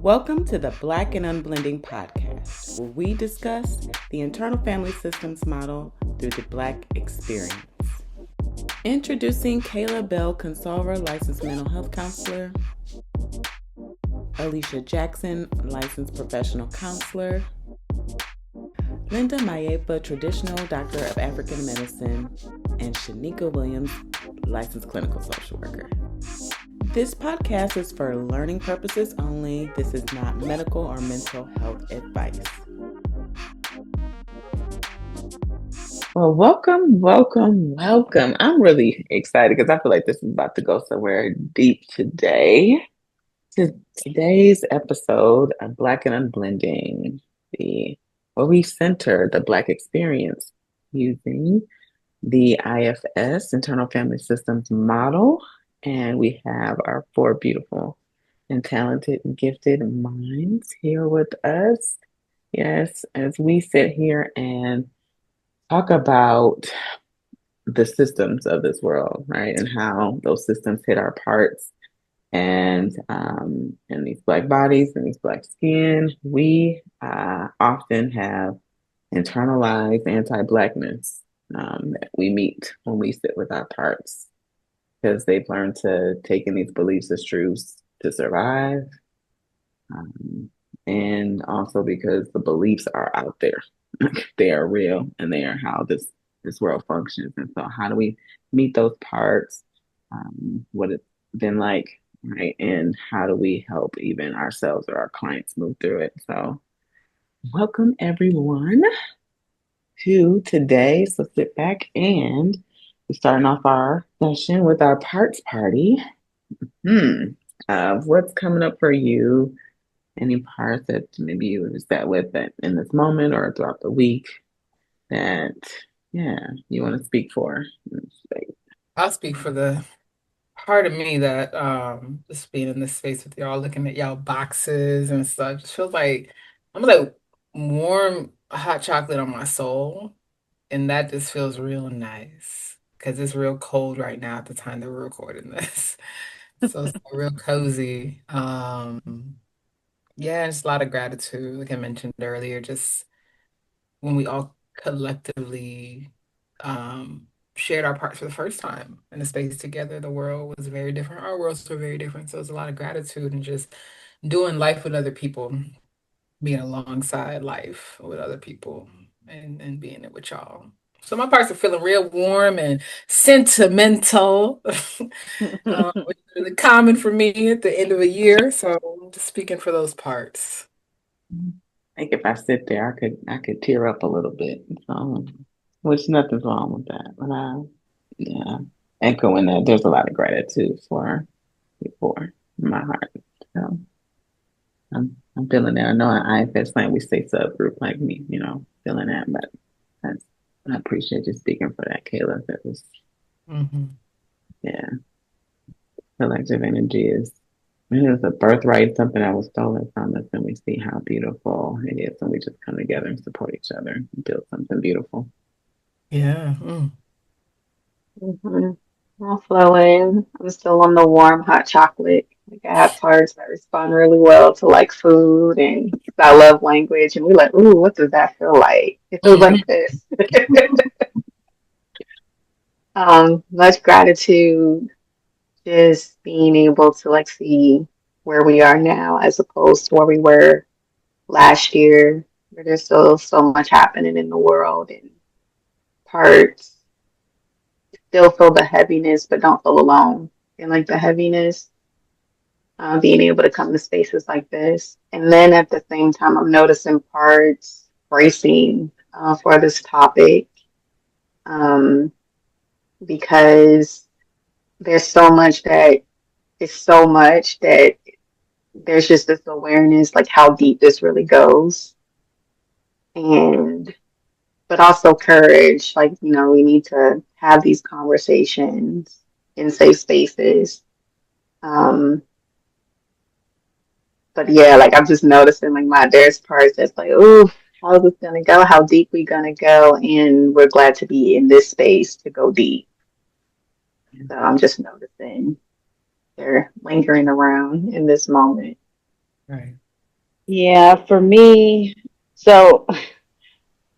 Welcome to the Black and Unblending podcast, where we discuss the internal family systems model through the Black experience. Introducing Kayla Bell Consolver, licensed mental health counselor, Alicia Jackson, licensed professional counselor, Linda Mayepa, traditional doctor of African medicine, and Shanika Williams, licensed clinical social worker. This podcast is for learning purposes only. This is not medical or mental health advice. Well, welcome. I'm really excited because I feel like this is about to go somewhere deep today. Today's episode of Black and Unblending, where we center the Black experience using the IFS, Internal Family Systems model. And we have our four beautiful and talented and gifted minds here with us. Yes, as we sit here and talk about the systems of this world, right? And how those systems hit our parts and these Black bodies and these Black skin, we often have internalized anti-Blackness that we meet when we sit with our parts because they've learned to take in these beliefs as truths to survive. And also because the beliefs are out there. They are real and they are how this world functions. And so how do we meet those parts? What it's been like, right? And how do we help even ourselves or our clients move through it? So welcome everyone to today. So sit back and we're starting off our session with our parts party. What's coming up for you? Any parts that maybe you were sat with that in this moment or throughout the week that, yeah, you want to speak for? I'll speak for the part of me that just being in this space with y'all, looking at y'all boxes and stuff, just feels like I'm like warm hot chocolate on my soul. And that just feels real nice because it's real cold right now at the time that we're recording this. So it's real cozy. Yeah, just a lot of gratitude, like I mentioned earlier, just when we all collectively um, shared our parts for the first time in a space together. The world was very different. Our worlds were very different. So it's a lot of gratitude and just doing life with other people, being alongside life with other people and being it with y'all. So my parts are feeling real warm and sentimental, which is really common for me at the end of a year. So I'm just speaking for those parts. I think if I sit there, I could tear up a little bit. So, which nothing's wrong with that. But yeah, echoing that, there's a lot of gratitude for my heart. So I'm feeling that. I know in IFS like we say subgroup like me, feeling that. But that's, I appreciate you speaking for that, Kayla. That was yeah. Collective energy is it is a birthright, something that was stolen from us, and we see how beautiful it is when we just come together and support each other and build something beautiful. Yeah. All flowing. I'm still on the warm hot chocolate. Like I have parts that respond really well to like food and I love language and we're like, ooh, what does that feel like? It feels like this. Much gratitude, just being able to like see where we are now as opposed to where we were last year, where there's still so much happening in the world and parts still feel the heaviness but don't feel alone. And like the heaviness, being able to come to spaces like this. And then at the same time, I'm noticing parts bracing for this topic um, because there's so much that it's so much that there's just this awareness like how deep this really goes. And but also courage, like, we need to have these conversations in safe spaces. Um, But yeah, like I'm just noticing like there's parts that's like, oh, how's this gonna go? How deep we gonna go? And we're glad to be in this space to go deep. So I'm just noticing they're lingering around in this moment. Right. Yeah, for me, so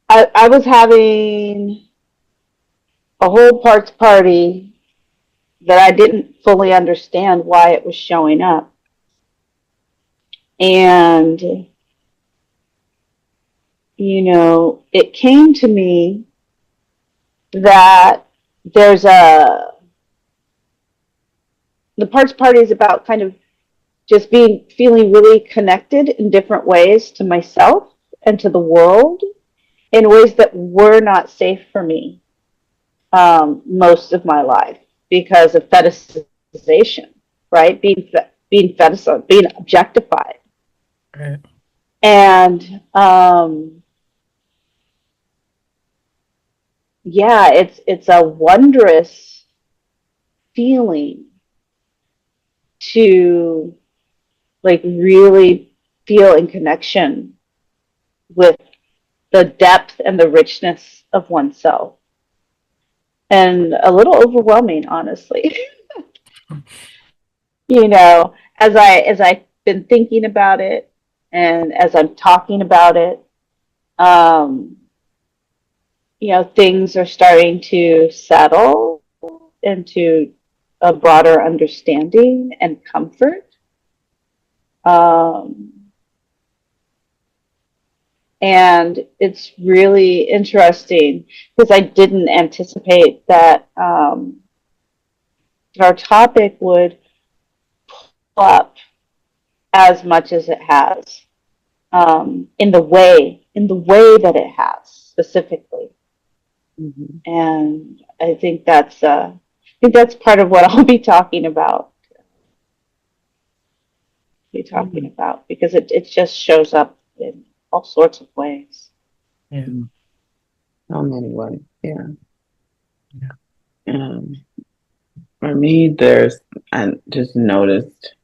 I was having a whole parts party that I didn't fully understand why it was showing up. And, it came to me that there's the parts party is about kind of just feeling really connected in different ways to myself and to the world in ways that were not safe for me most of my life because of fetishization, right? Being fetishized, being objectified, Right. and yeah, it's a wondrous feeling to like really feel in connection with the depth and the richness of oneself, and a little overwhelming, honestly. As I've been thinking about it and as I'm talking about it, um, things are starting to settle into a broader understanding and comfort. Um, and it's really interesting because I didn't anticipate that our topic would pull up as much as it has, in the way that it has specifically. Mm-hmm. And I think that's part of what I'll be talking about. Because it just shows up in all sorts of ways. Yeah. So many ways. Yeah. Yeah. Um, for me, I just noticed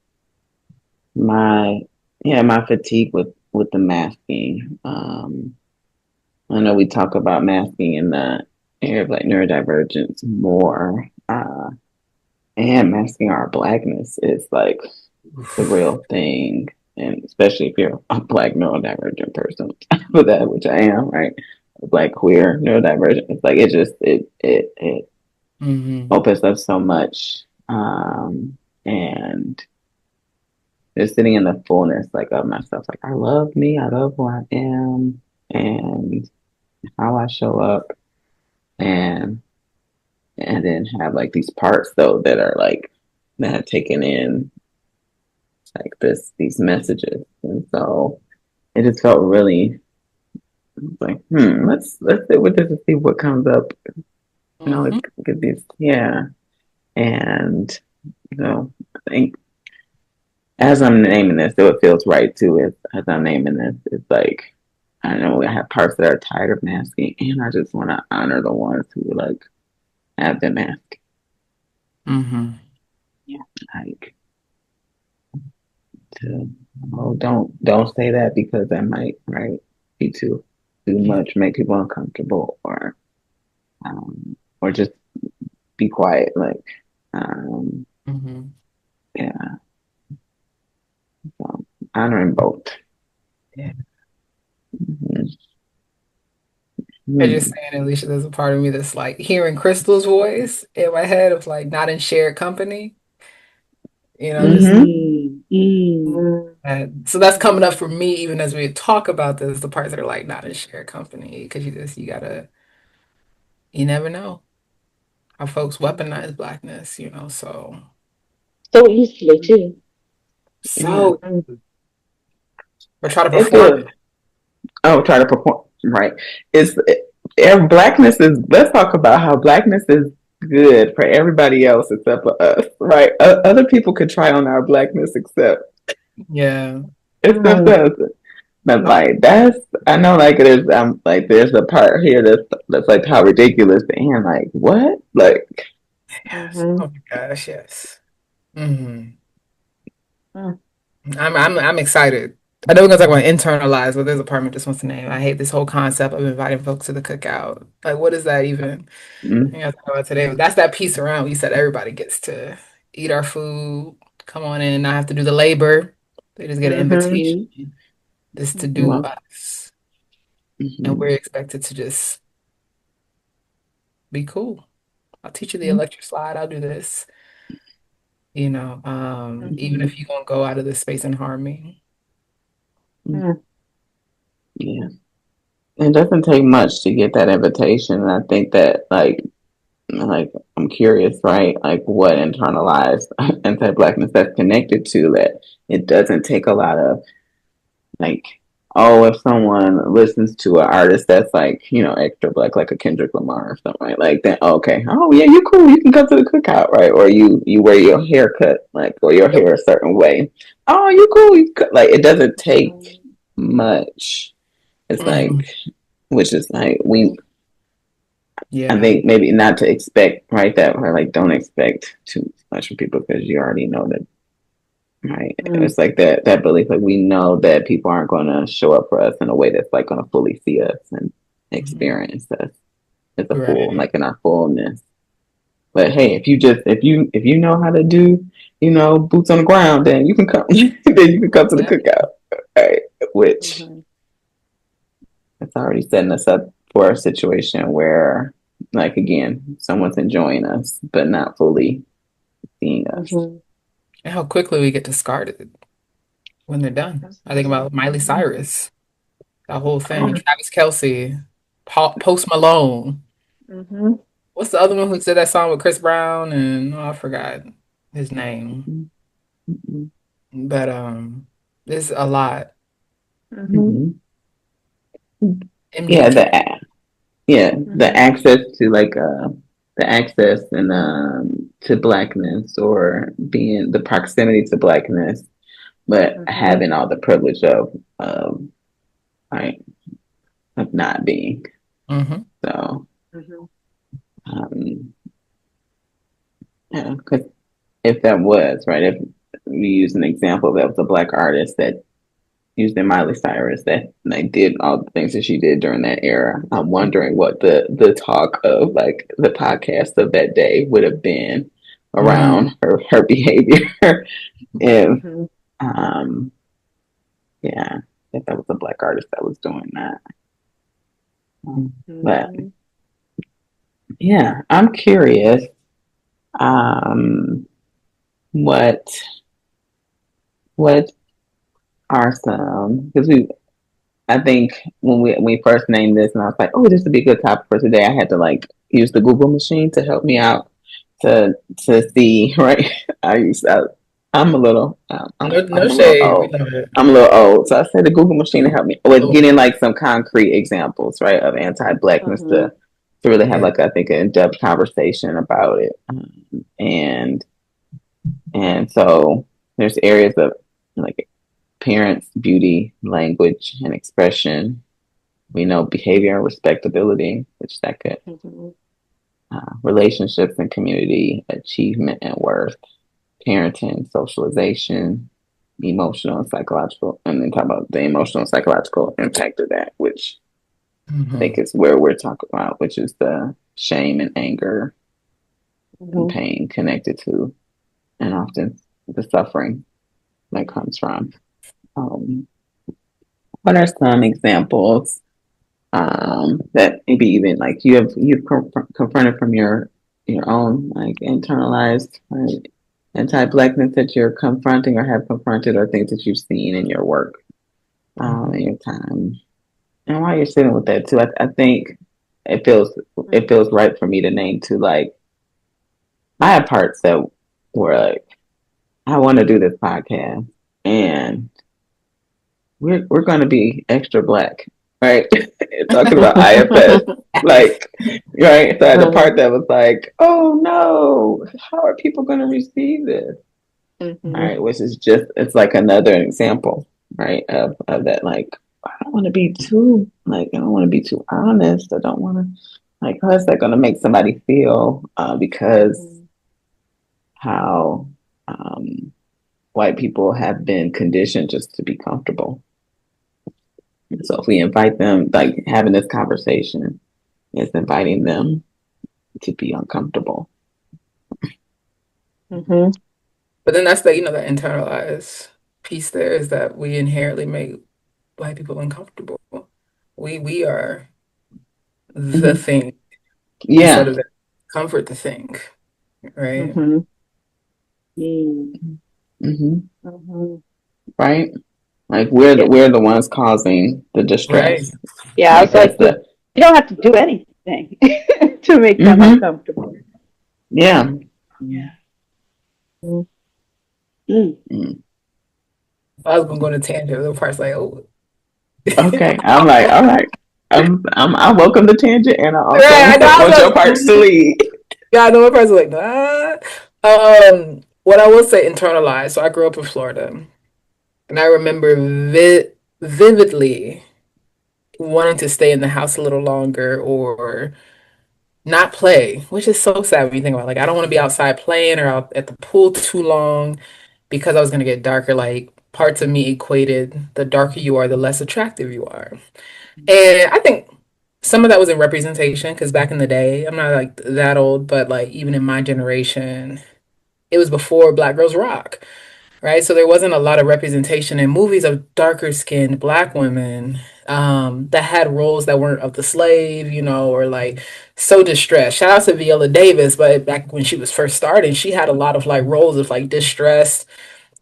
my my fatigue with the masking. I know we talk about masking in the area of like neurodivergence more, and masking our blackness is like the real thing, and especially if you're a black neurodivergent person, for that, which I am, right? A black queer neurodivergent. It's like it Mm-hmm. opens up so much, and just sitting in the fullness like of myself. Like I love me, I love who I am, and how I show up, and then have like these parts though that are like that have taken in like these messages, and so it just felt really like let's sit with this and see what comes up. Mm-hmm. Let's get these, yeah, and I think as I'm naming this, though it feels right too. As I'm naming this, it's like I know I have parts that are tired of masking, and I just want to honor the ones who like have been masked. Mm-hmm. Yeah. Like to don't say that because that might be too Yeah. much, make people uncomfortable, or just be quiet. Like Mm-hmm. yeah, so honoring both. Yeah. Mhm. I Mhm. just saying, Alicia, there's a part of me that's like hearing Crystal's voice in my head of like not in shared company, just Mhm. so that's coming up for me even as we talk about this, the parts that are like not in shared company, because you never know how folks weaponize blackness, so So easily too. Yeah. so or try to It's perform a try to perform right. It's blackness is. Let's talk about how blackness is good for everybody else except for us, right? Other people could try on our blackness Yeah. except us. But No. like I know like there's a part here that's like how ridiculous and like what like Yes. Oh my gosh, yes. Hmm. Mm. I'm excited. I know we're gonna talk about internalized, but there's a part just wants to name. I hate this whole concept of inviting folks to the cookout. Like, what is that even? mm, We gotta talk about today. But that's that piece around. We said everybody gets to eat our food, come on in, not have to do the labor. They just get an mm-hmm, invitation. this to do Well, us. And mhm, we're expected to just be cool. I'll teach you the mhm, electric slide. I'll do this. Even mhm, if you're gonna go out of this space and harm me. mhm. Yeah. It doesn't take much to get that invitation. And I think that like I'm curious, right? Like what internalized anti-blackness that's connected to that. It doesn't take a lot of like, oh, if someone listens to an artist that's like, extra black, like a Kendrick Lamar or something, right? Like then, okay, oh yeah, you cool, you can come to the cookout, right? Or you wear your haircut, like, or your Yep. hair a certain way. Oh, you cool, like it doesn't take much. It's like, Mhm. which is like I Yeah. think maybe not to expect, right? That or like don't expect too much from people because you already know that, right? Mm-hmm. It's like that belief, like we know that people aren't going to show up for us in a way that's like going to fully see us and Mhm. experience us as a full, Right. like in our fullness. But hey, if you know how to do, boots on the ground, then you can come. Then you can come to the Exactly. cookout, right? Which Mm-hmm. it's already setting us up for a situation where, like again, someone's enjoying us but not fully seeing us. Mm-hmm. And how quickly we get discarded when they're done. I think Absolutely. about Miley Cyrus, that whole thing, Oh, Travis Kelce, Post Malone. Mm-hmm. What's the other one who did that song with Chris Brown? And I forgot his name. mm, mm, But there's a lot. Mm-hmm. mm, yeah, MGK. the Mm-hmm. access to like the access and to blackness or being the proximity to blackness, but Mm-hmm. having all the privilege of right of not being. Hmm. So Mm-hmm. um yeah, because if that was right, if we use an example that was a black artist that used in Miley Cyrus that like did all the things that she did during that era. I'm wondering what the talk of like the podcast of that day would have been Mm. around her behavior if Mm-hmm. um yeah if that was a black artist that was doing that. But Mm-hmm. yeah, I'm curious um what what are some because we I think when we first named this, and I was like, "Oh, this would be a good topic for today." I had to like use the Google machine to help me out to see. Right, I'm a little No, no I'm a little shade. We old. love it. I'm a little old, so I said the Google machine to help me with Oh, getting like some concrete examples, right, of anti-blackness Mm-hmm. to really have yeah. like I think an in-depth conversation about it, and so there's areas of like parents, beauty, language, and expression. We know behavior and respectability, which that could Mm-hmm. relationships and community, achievement and worth, parenting, socialization, emotional and psychological, and then talk about the emotional and psychological impact of that, which I think Hmm. is where we're talking about, which is the shame and anger and Mm-hmm. pain connected to, and often the suffering that comes from. Um, what are some examples that maybe even like you've confronted from your own like internalized right, anti-blackness that you're confronting or have confronted or things that you've seen in your work in Hmm. your time and while you're sitting with that too I think it feels it Mm-hmm. feels right for me to name too like I have parts that were like I want to do this podcast and we're going to be extra black, right? Talking about IFS, like, right? So I had the part that was like, oh no, how are people going to receive this? All Mm-hmm. right, which is just it's like another example, right? Of that, like I don't want to be too like I don't want to be too honest. I don't want to like how's that going to make somebody feel because Mm-hmm. how um, white people have been conditioned just to be comfortable. So if we invite them, like having this conversation is inviting them to be uncomfortable. Mm-hmm. But then that's the internalized piece there is that we inherently make Black people uncomfortable. We are the Hmm. thing instead Yeah. of the comfort the thing, right? Mm-hmm. Mm. Hmm. Mm-hmm. Right. Like Yeah. we're the ones causing the Right. distress. Yeah, I Like was that's like, the. you don't have to do anything to make them Hmm. uncomfortable. Yeah. Yeah. Mm-hmm. Mm. I was gonna go on a tangent. The part's like, oh, Okay. I'm like, all right. I welcome the tangent, and I right. I also know. I want was your like, parts to lead. yeah, I know my part's like, nah. What I will say, internalized. So I grew up in Florida, and I remember vividly wanting to stay in the house a little longer or not play, which is so sad when you think about it. Like I don't want to be outside playing or out at the pool too long because I was gonna get darker. Like parts of me equated the darker you are, the less attractive you are. And I think some of that was in representation because back in the day, I'm not like that old, but like even in my generation, it was before Black Girls Rock, right? So there wasn't a lot of representation in movies of darker skinned Black women that had roles that weren't of the slave, or like so distressed. Shout out to Viola Davis, but back when she was first starting, she had a lot of like roles of like distress,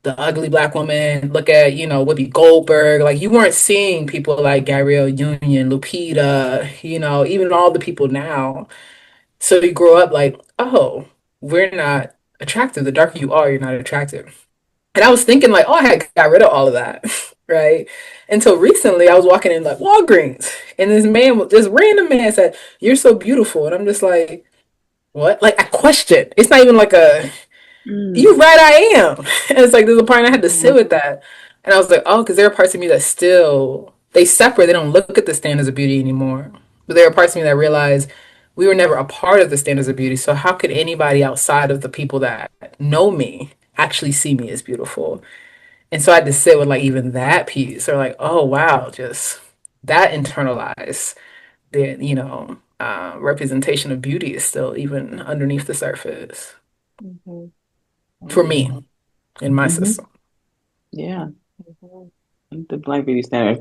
the ugly Black woman. Look at, Whoopi Goldberg. Like you weren't seeing people like Gabrielle Union, Lupita, even all the people now. So you grow up like, oh, we're not attractive. The darker you are, you're not attractive. And I was thinking like, oh, I had got rid of all of that, right? Until recently, I was walking in like Walgreens, and this random man said, "You're so beautiful," and I'm just like, what? Like I questioned. It's not even like a, you're Mm. right, I am. And it's like there's a part and I had to sit Mm-hmm. with that. And I was like, oh, because there are parts of me that still they separate, they don't look at the standards of beauty anymore. But there are parts of me that realize we were never a part of the standards of beauty. So how could anybody outside of the people that know me actually see me as beautiful? And so I had to sit with like even that piece or like, oh wow, just that internalized the, representation of beauty is still even underneath the surface Mm-hmm. for me in my Hmm. system. Yeah. The Black Beauty standards.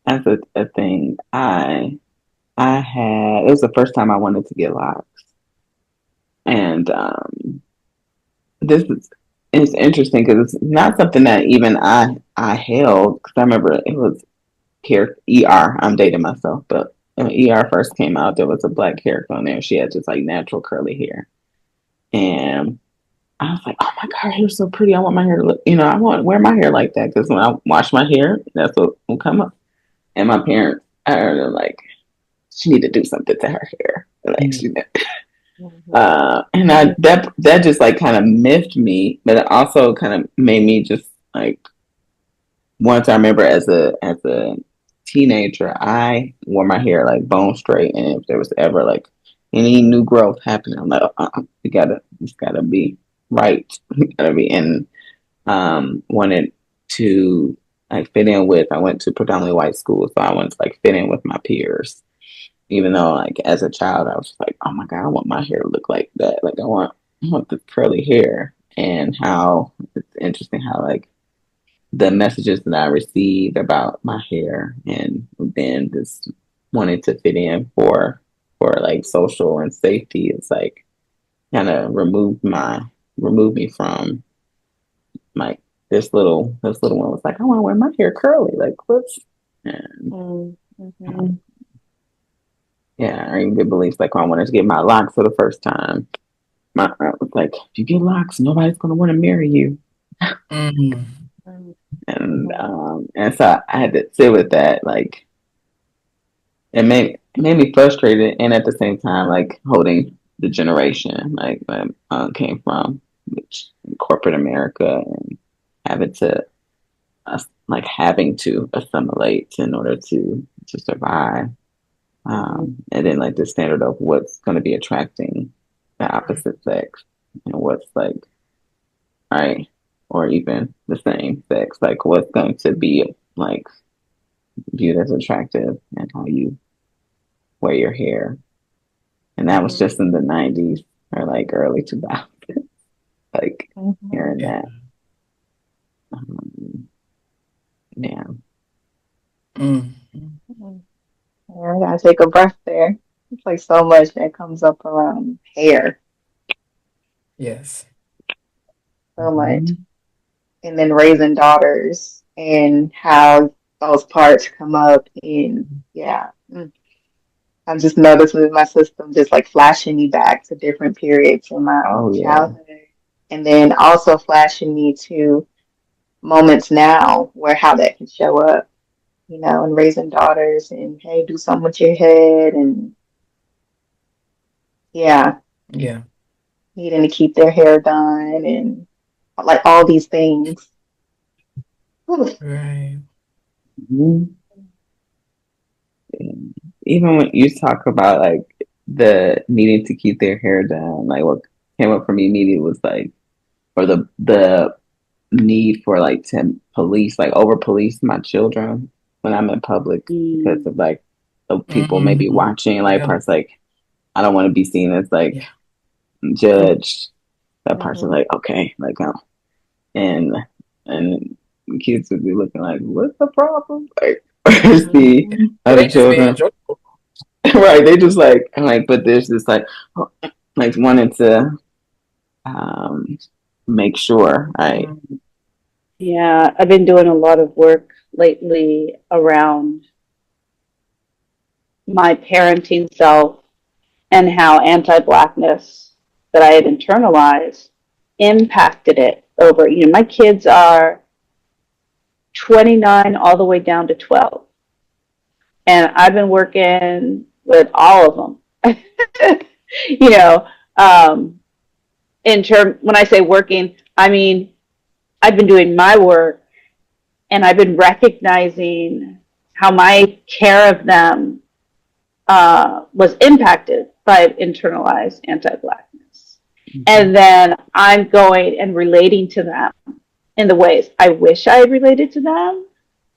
That's a thing. I had. It was the first time I wanted to get locks, and this is it's interesting because it's not something that even I held. Because I remember it was ER. I'm dating myself, but when ER first came out, there was a black character on there. She had just like natural curly hair, and I was like, "Oh my god, her hair's so pretty. I want my hair to look. I want to wear my hair like that because when I wash my hair, that's what will come up." And my parents are like, "She need to do something to her hair." Like she, Mm-hmm. and I that just like kind of miffed me, but it also kind of made me just like once I remember as a teenager, I wore my hair like bone straight, and if there was ever like any new growth happening, I'm like, it's gotta be right, it gotta be. And wanted to like fit in with. I went to predominantly white school, so I wanted to like fit in with my peers. Even though like as a child, I was just like, oh my god, I want my hair to look like that. Like I want the curly hair, and how it's interesting how like the messages that I received about my hair, and then just wanting to fit in for like social and safety. It's like kind of removed me from like this little one was like, I want to wear my hair curly. Like what's and Mm-hmm. um, yeah, I even get beliefs like when I wanted to get my locks for the first time. I was like, if you get locks, nobody's gonna want to marry you. Mm. And so I had to sit with that. Like it made me frustrated, and at the same time, like holding the generation like that came from, which corporate America, and having to having to assimilate in order to survive. Mm-hmm. And then like the standard of what's going to be attracting the opposite sex, and what's like right, or even the same sex, like what's going to be like viewed as attractive, and how you wear your hair. And that was just in the 90s or like early 2000s, like Mm-hmm. hearing Yeah. that. Um, yeah. Mm. Mhm. Yeah, I gotta take a breath there. It's like so much that comes up around hair, Yes. so much. Mhm. And then raising daughters and how those parts come up in, yeah. I'm just noticing my system just like flashing me back to different periods in my Oh yeah. childhood. And then also flashing me to moments now where how that can show up, and raising daughters and hey, do something with your head and yeah, Yeah. needing to keep their hair done and like all these things. Whew. Right. Mhm. Even when you talk about like the needing to keep their hair down, like what came up for me immediately was like, or the need for like to police, like over police my children when I'm in public because Mm. of like the people maybe Hmm. watching, like Yeah. parts like I don't want to be seen as like Yeah. judged. That part's Mhm. like okay, like and and kids would be looking like, what's the problem? Like, where's the Mhm. other They just being children? enjoyable. Right? They just like, I'm like, but there's this like wanting to um make sure, right? Mm. Yeah, I've been doing a lot of work lately around my parenting self and how anti-Blackness that I had internalized impacted it over, my kids are 29 all the way down to 12. And I've been working with all of them. you know, um, when I say working, I mean, I've been doing my work and I've been recognizing how my care of them was impacted by internalized anti-Blackness. Mhm. And then I'm going and relating to them in the ways I wish I had related to them,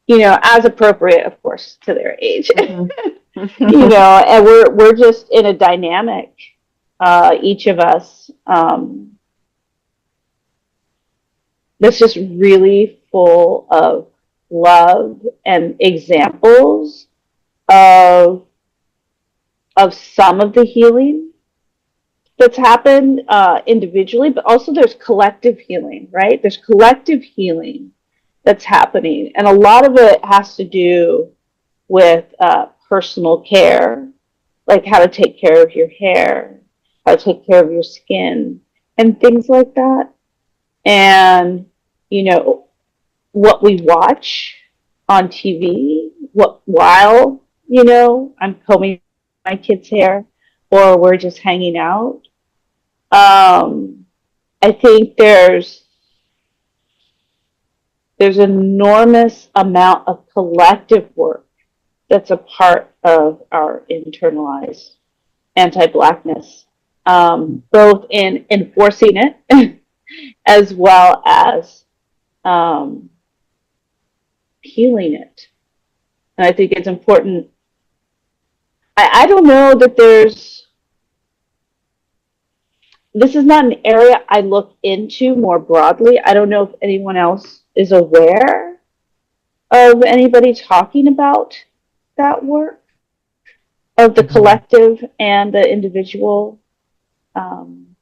as appropriate, of course, to their age. Mhm. And we're just in a dynamic, each of us, that's just really full of love and examples of some of the healing that's happened individually, but also there's collective healing, right? There's collective healing that's happening, and a lot of it has to do with personal care, like how to take care of your hair, how to take care of your skin, and things like that. And you know what we watch on TV, while I'm combing my kids' hair, or we're just hanging out. Um, I think there's an enormous amount of collective work that's a part of our internalized anti-Blackness, both in enforcing it as well as um, healing it. And I think it's important. I don't know that this is not an area I look into more broadly. I don't know if anyone else is aware of anybody talking about that work of the Mhm. collective and the individual, um,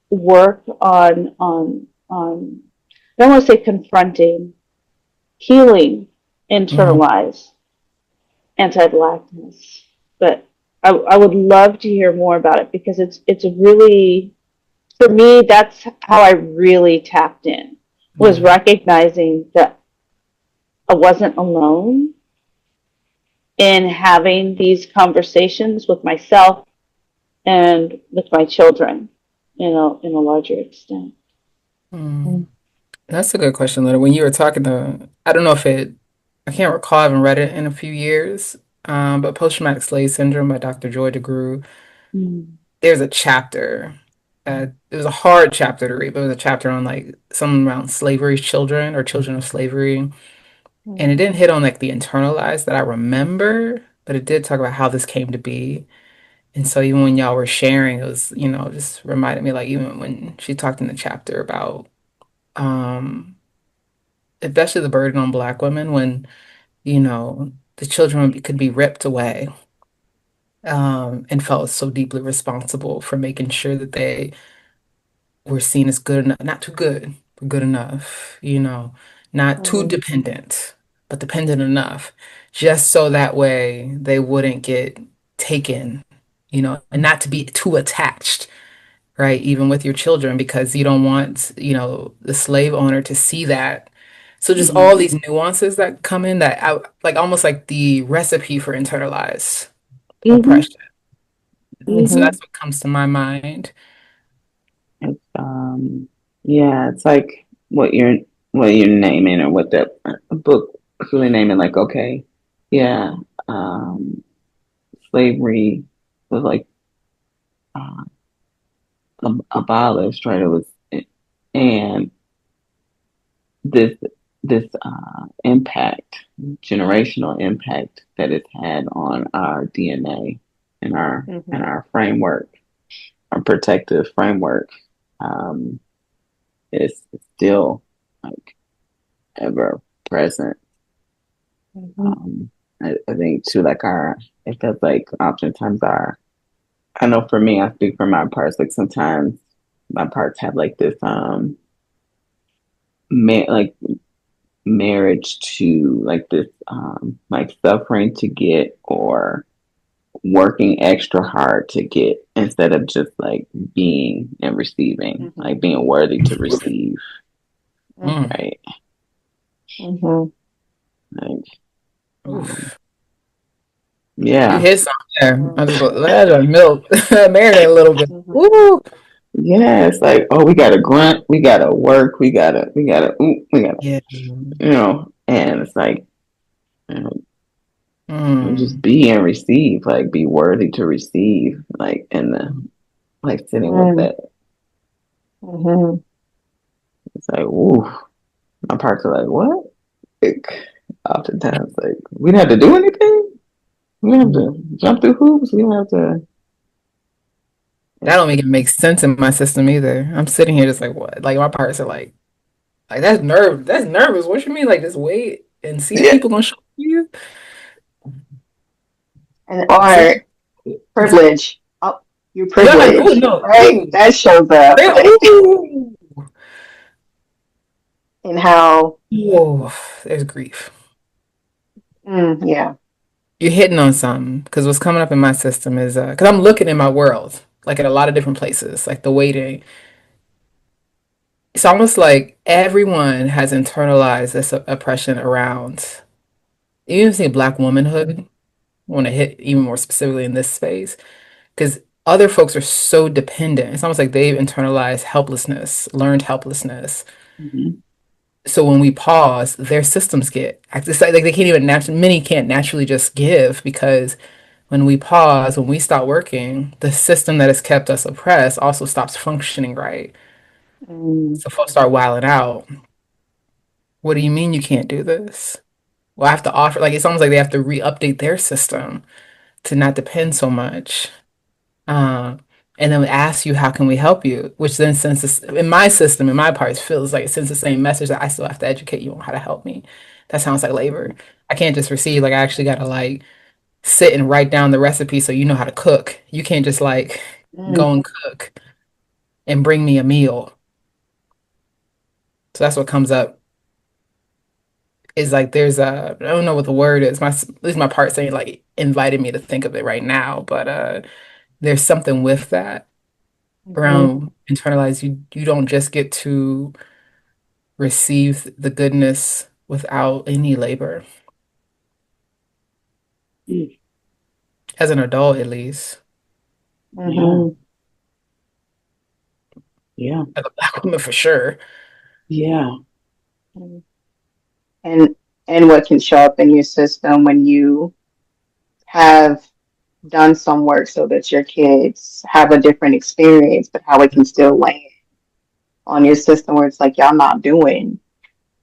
work on I don't want to say confronting, healing Mhm. internalized anti-Blackness, but I would love to hear more about it because it's a really, for me, that's how I really tapped in, was Yeah. recognizing that I wasn't alone in having these conversations with myself and with my children, in a larger extent. Mm. That's a good question, Lita. When you were talking I don't know if I can't recall, I haven't read it in a few years, but Post-Traumatic Slave Syndrome by Dr. Joy DeGruy, Mm. there's a chapter, it was a hard chapter to read, but it was a chapter on like something around slavery children or children of slavery. And it didn't hit on like the internalized that I remember, but it did talk about how this came to be. And so even when y'all were sharing, it was, just reminded me like even when she talked in the chapter about um especially the burden on Black women when, the children could be ripped away, and felt so deeply responsible for making sure that they were seen as good enough, not too good, but good enough, not too Mm-hmm. dependent, but dependent enough, just so that way they wouldn't get taken, and not to be too attached, right? Even with your children, because you don't want, the slave owner to see that. So just Mm-hmm. all these nuances that come in that like almost like the recipe for internalized Mm-hmm. oppression. So Mm-hmm. that's what comes to my mind. It's yeah, it's like what you're naming or what the book is really naming. Like, okay, yeah, um, slavery was like uh, abolished, right? It was, and this impact, generational impact that it's had on our DNA and Mm-hmm. our framework, our protective framework, um, is still like ever present. Mm-hmm. I think too, like it feels like oftentimes I know for me, I speak for my parts, like sometimes my parts have like this, like marriage to like this, like suffering to get or working extra hard to get instead of just like being and receiving, Mm-hmm. like being worthy to receive, Mm. right? Mm-hmm. Like, um, Oof. You yeah. hit something there. Mm-hmm. I just go, let it milk, marinate a little bit. Mm-hmm. Woo! Yeah, it's like, oh, we gotta grunt, we gotta work, we gotta, Yeah. and it's like, you know, just Mm. be and receive, like be worthy to receive, like in the like sitting with Mm-hmm. that. It's like, ooh, my parts are like, what? Like, oftentimes, like we don't have to do anything. We don't have to jump through hoops. We don't have to. That It's, don't make sense in my system either. I'm sitting here just like, what? Like my parts are like that's nervous. What you mean? Like just wait and see if yeah, people gonna show you. And See? or privilege. Oh, you're Yeah, ooh, privileged, no, right? ooh. That shows up They, like ooh. in how. Whoa, there's grief. Yeah. You're hitting on something because what's coming up in my system is because I'm looking in my world, like at a lot of different places, like the waiting. It's almost like everyone has internalized this oppression around, even say Black womanhood. I want to hit even more specifically in this space because other folks are so dependent. It's almost like they've internalized helplessness, learned helplessness. mhm, So when we pause, their systems get it's like they can't even naturally. Many can't naturally just give because when we pause, when we stop working, the system that has kept us oppressed also stops functioning right. Mm, So folks start wilding out. What do you mean you can't do this? Well, I have to offer, like, it's almost like they have to re-update their system to not depend so much. Um, and then ask you, how can we help you? Which then sends this, in my system, in my parts, feels like it sends the same message that I still have to educate you on how to help me. That sounds like labor. I can't just receive, like, I actually got to, like, sit and write down the recipe so you know how to cook. You can't just, like, mm, go and cook and bring me a meal. So that's what comes up is like there's a I don't know what the word is. My at least my part saying like invited me to think of it right now, but there's something with that mhm, around internalized. You don't just get to receive the goodness without any labor mm, as an adult, at least yeah, mhm, yeah, as a Black woman for sure. yeah. mm. And what can show up in your system when you have done some work so that your kids have a different experience, but how it can still land on your system where it's like y'all not doing,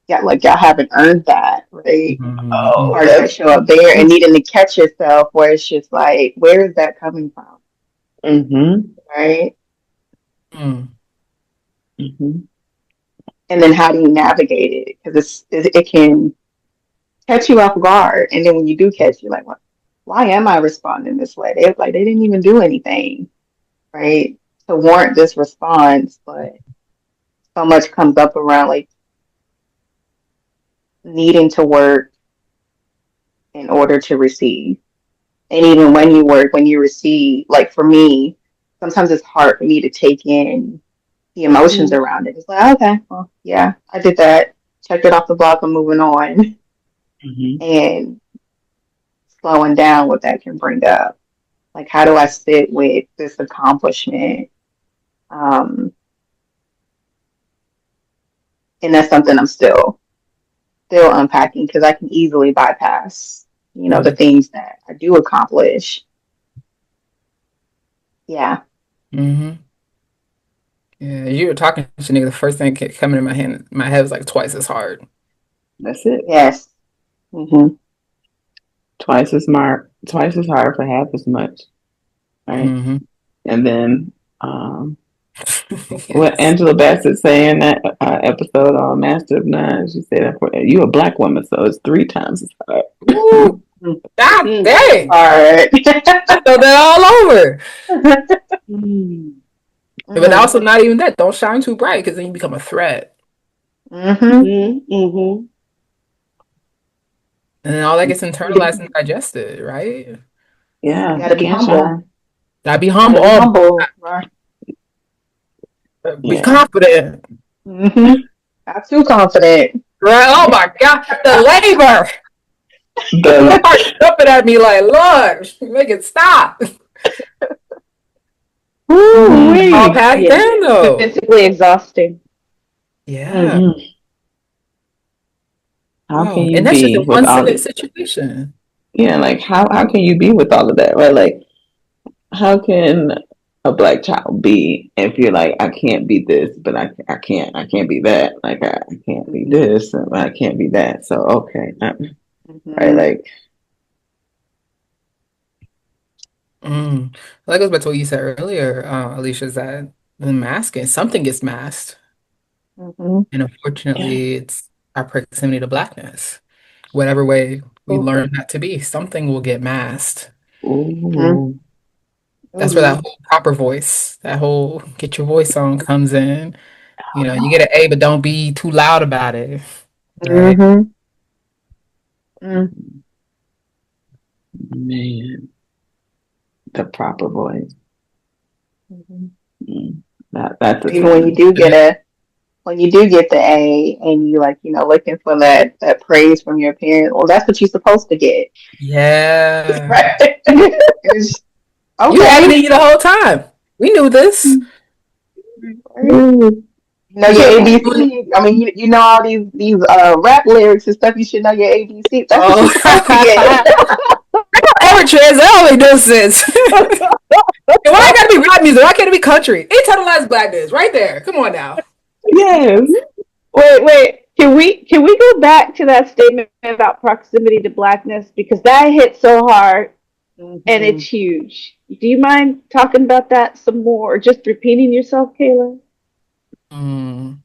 yeah, like y'all haven't earned that, right? Mhm. Oh, Parts that that's. show up there and needing to catch yourself where it's just like, where is that coming from? Mm-hmm. Right? Mm. Mm-hmm. And then how do you navigate it? Because it can catch you off guard. And then when you do catch, you're like, what? Why am I responding this way? They like they didn't even do anything, right, to warrant this response, but so much comes up around like needing to work in order to receive. And even when you work, when you receive, like for me, sometimes it's hard for me to take in the emotions Mm-hmm. around it. It's like, okay, well, yeah, I did that. Check it off the block. I'm moving on. Mm-hmm. And slowing down what that can bring up. Like, how do I sit with this accomplishment? Um, and that's something I'm still unpacking because I can easily bypass, the things that I do accomplish. Yeah. Mm-hmm. Yeah, you were talking to nigga, the first thing coming in my head was like twice as hard. That's it. Yes. Mm-hmm. Twice as hard for half as much, right? Mm-hmm. And then what Yes. Angela Bassett say in that episode on Master of None, she said, "You a black woman, so it's 3 times as hard." Ooh, God Mm-hmm. dang. All right. I felt that all over. Mm. But also not even that. Don't shine too bright because then you become a threat. Mm-hmm. Mm-hmm. And then all that gets internalized and digested, right? You Yeah, got to be can't humble. shine. Gotta be Got to humble. be Oh, humble. Right. be Yeah, confident. Mm-hmm. Not too confident. Right? Oh my God. The labor. People the are jumping at me like, look, make it stop. Mm-hmm. All woo passed Yeah. down though. Physically exhausting. Yeah. Mm. Mm. How can Oh, you and that's just a be with one all sentence the situation. yeah? Like how can you be with all of that, right? Like how can a black child be if you're like I can't be this, but I can't be that. Like I can't be Mm-hmm. this, and I can't be that. So okay, right? Mm-hmm. Like Mm. That goes back to what you said earlier, Alicia, is that the masking, something gets masked. Mm-hmm. And yeah, unfortunately, it's our proximity to blackness. Whatever way we Ooh. learn that to be, something will get masked. Mm-hmm. ooh, That's where Ooh. that whole proper voice, that whole get your voice on comes in. You get an A, but don't be too loud about it. Right? Mm-hmm. Mm. man, the proper voice. Mm-hmm. Mm. That's a Even when you challenge. do get the A and you like, looking for that praise from your parent, well, that's what you're supposed to get. Yeah. Right. It's, You had it okay. in you the whole time. We knew this. Right. You know your ABC. I mean, you know all these rap lyrics and stuff. You should know your ABC. That's what you're Oh, supposed to get. ever trans, that only makes no sense. Why gotta be rap music? Why can't it be country? Internalized blackness, right there. Come on now. Yes. Wait. Can we go back to that statement about proximity to blackness because that hit so hard and Mm-hmm. it's huge. Do you mind talking about that some more or just repeating yourself, Kayla? Mm,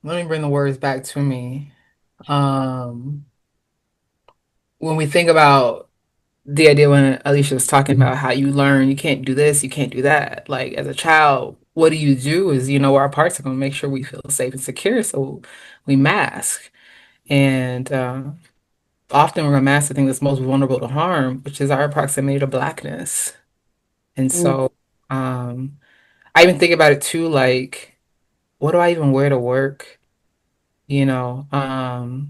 let me bring the words back to me. Um, when we think about the idea when Alicia was talking about how you learn, you can't do this, you can't do that. Like as a child, what do? Is, our parts are going to make sure we feel safe and secure. So we mask. And often we're going to mask the thing that's most vulnerable to harm, which is our proximity to blackness. And Mm-hmm. so I even think about it too, like, what do I even wear to work? You know, Mm.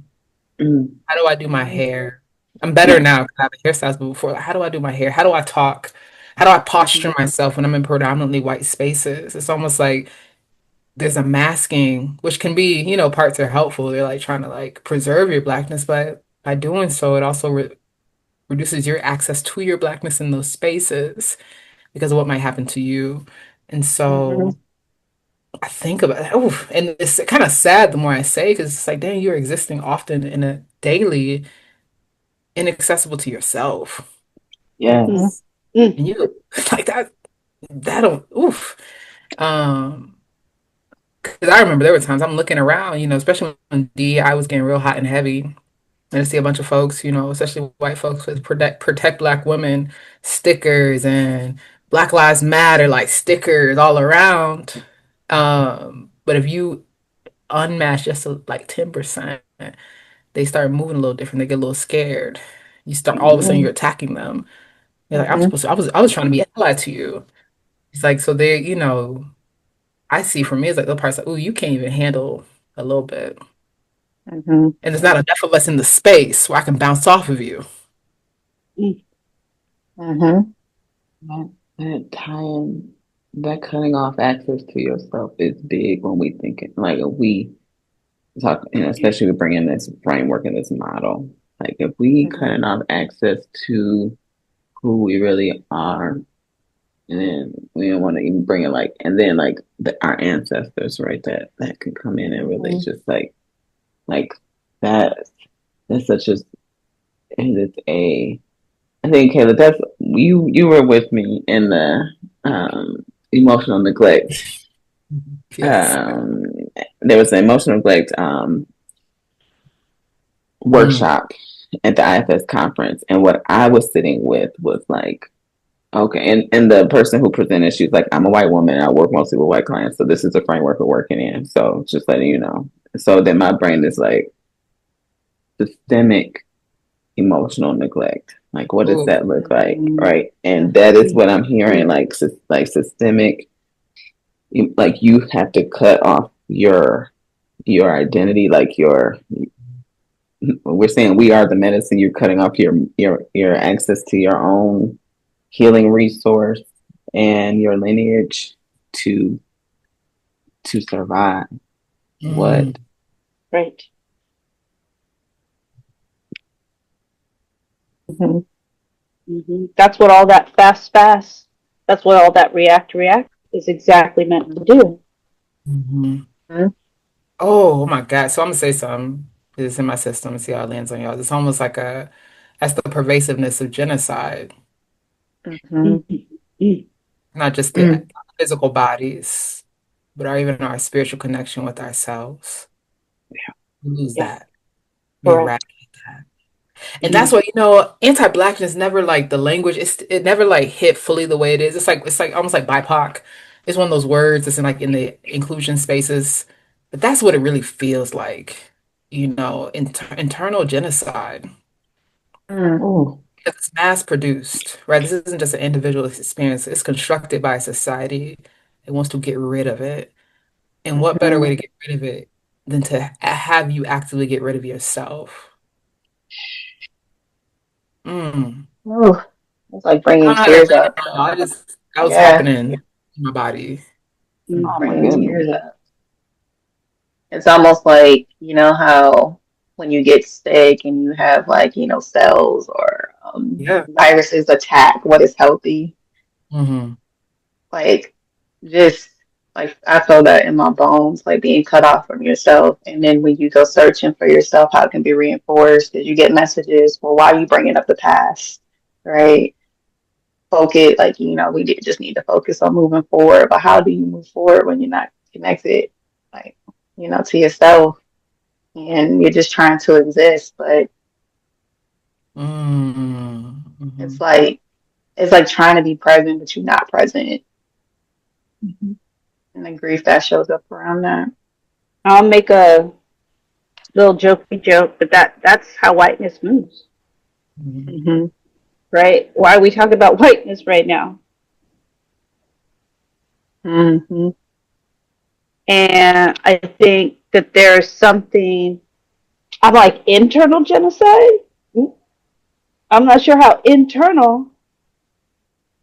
how do I do my hair? I'm better now because I have a hairstylist, but before, like, how do I do my hair? How do I talk? How do I Mm-hmm. posture myself when I'm in predominantly white spaces? It's almost like there's a masking, which can be, parts are helpful. They're like trying to like preserve your blackness, but by doing so, it also reduces your access to your blackness in those spaces because of what might happen to you. And Mm-hmm. so I think about it, oof, and it's kind of sad the more I say, because it's like, dang, you're existing often in a daily inaccessible to yourself. Mm-hmm. Yes. Mm. And you like that don't oof. Um Because I remember there were times I'm looking around, especially when DEI was getting real hot and heavy, and I see a bunch of folks, especially white folks with protect Black women stickers and Black Lives Matter like stickers all around. But if you unmask just like 10%, they start moving a little different. They get a little scared. You start all of a sudden you're attacking them. You're like, I'm Mm-hmm. supposed to, I was trying to be allied to you. It's like, so they, I see for me, it's like the part's like, oh, you can't even handle a little bit. Mm-hmm. And there's not enough of us in the space where I can bounce off of you. Mm-hmm. That tying, that cutting off access to yourself is big when we think it, like if we talk, and especially we bring in this framework and this model. Like if we Mm-hmm. cutting off access to who we really are, and then we don't want to even bring it like, and then like our ancestors, right? That can come in and really Mm-hmm. just like that. That's such a, and it's a. I think Kayla, that's you were with me in the emotional neglect. Yes. Um, there was an emotional neglect Mm. workshop at the IFS conference, and what I was sitting with was like, okay, and the person who presented, she was like, I'm a white woman, and I work mostly with white clients, so this is the framework we're working in. So just letting you know. So then my brain is like systemic emotional neglect. Like, what does Ooh. that look like, Mm-hmm. right? And that is what I'm hearing, like systemic. Like you have to cut off your identity, like your. We're saying we are the medicine. You're cutting off your access to your own healing resource and your lineage to to survive. What? Mm. Right. Mm-hmm. That's what all that fast. That's what all that react is exactly meant to do. Mhm. Mm-hmm. Oh my God. So I'm gonna say something. It's in my system and see how it lands on y'all. It's almost like that's the pervasiveness of genocide, Mm-hmm. Mm-hmm. not just the Mm, physical bodies, but even our spiritual connection with ourselves. We lose Yeah, that. We correct. eradicate that. And Mm-hmm. that's what, anti-blackness never like the language, it never like hit fully the way it is. It's like almost like BIPOC. It's one of those words that's in the inclusion spaces. But that's what it really feels like, internal genocide. Mm-hmm. oh, Because it's mass produced, right? This isn't just an individual experience. It's constructed by a society that wants to get rid of it. And what better way to get rid of it than to have you actively get rid of yourself? Mm. Oh, it's like I bringing don't know how to tears explain it, up. y'all. That was Yeah, happening in my body. oh my bringing goodness. tears up. It's almost like, how when you get sick and you have like, cells or Yeah. viruses attack what is healthy. Hmm. Like, just like I feel that in my bones, like being cut off from yourself. And then when you go searching for yourself, how it can be reinforced because you get messages, well, why are you bringing up the past? Right? Focus, like, just need to focus on moving forward. But how do you move forward when you're not connected, like, to yourself and you're just trying to exist? But Hmm. it's like, trying to be present, but you're not present. And the grief that shows up around that. I'll make a little jokey joke, but that's how whiteness moves, Hmm. Hmm. right? Why are we talking about whiteness right now? Hmm. And I think that there's something, I'm like, internal genocide? I'm not sure how internal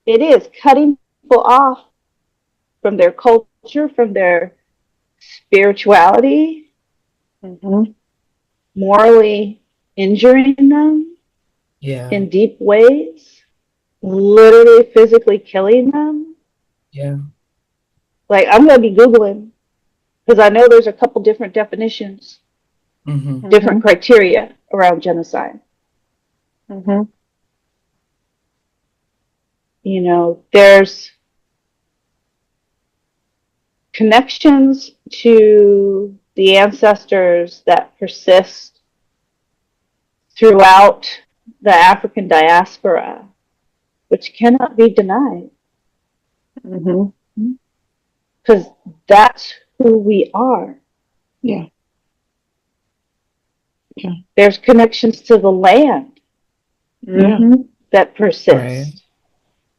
it is, cutting people off from their culture, from their spirituality, Hmm. morally injuring them Yeah. in deep ways, literally physically killing them. Yeah. Like, I'm going to be Googling because I know there's a couple different definitions, Hmm. different Hmm. criteria around genocide. Hmm. There's connections to the ancestors that persist throughout the African diaspora, which cannot be denied, because that's who we are. Yeah. Yeah. There's connections to the land that persist.